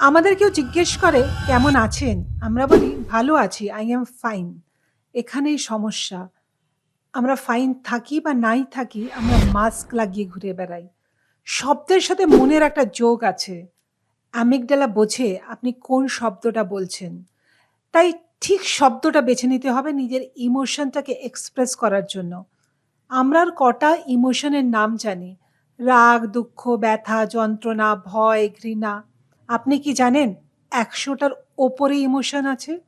আমাদের কেউ জিজ্ঞেস করে কেমন আছেন? আমরা বলি ভালো আছি, আই এম ফাইন। এখানেই সমস্যা। আমরা ফাইন থাকি বা নাই থাকি, আমরা মাস্ক লাগিয়ে ঘুরে বেড়াই। শব্দের সাথে মনের একটা যোগ আছে। অ্যামিগডালা বোঝে আপনি কোন শব্দটা বলছেন। তাই ঠিক শব্দটা বেছে নিতে হবে নিজের ইমোশনটাকে এক্সপ্রেস করার জন্য। আমরা আর কটা ইমোশনের নাম জানি? রাগ, দুঃখ, ব্যথা, যন্ত্রণা, ভয়, ঘৃণা। আপনি কি জানেন ১০০টার ওপরে ইমোশন আছে?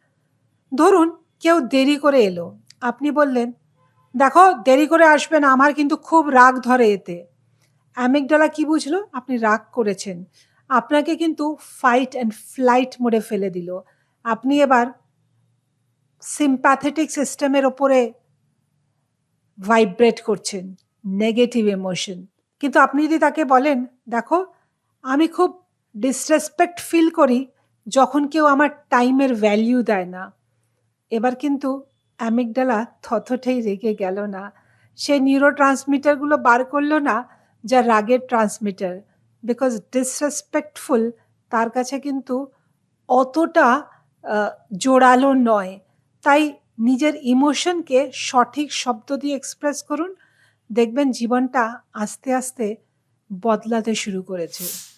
ধরুন কেউ দেরি করে এলো। আপনি বললেন, "দেখো দেরি করে আসবে না, আমার কিন্তু খুব রাগ ধরে এতে।" অ্যামিগডালা কি বুঝলো? আপনি রাগ করেছেন। আপনাকে কিন্তু ফাইট অ্যান্ড ফ্লাইট মোডে ফেলে দিল। আপনি এবার সিম্প্যাথেটিক সিস্টেমের ওপরে ভাইব্রেট করছেন, নেগেটিভ ইমোশন। কিন্তু আপনি যদি তাকে বলেন, "দেখো, আমি খুব ডিসরেসপেক্ট ফিল করি যখন কেউ আমার টাইমের ভ্যালিউ দেয় না।" এবার কিন্তু অ্যামিগডালা থতথেই রেগে গেল না। সে নিউরোট্রান্সমিটার গুলো বার করল না, যা রাগের ট্রান্সমিটার। বিকজ ডিসরেসপেক্টফুল তার কাছে কিন্তু অতটা জোরালো নয়। তাই নিজের ইমোশনকে সঠিক শব্দ দিয়ে এক্সপ্রেস করুন। দেখবেন জীবনটা আস্তে, আস্তে বদলাতে শুরু করেছে।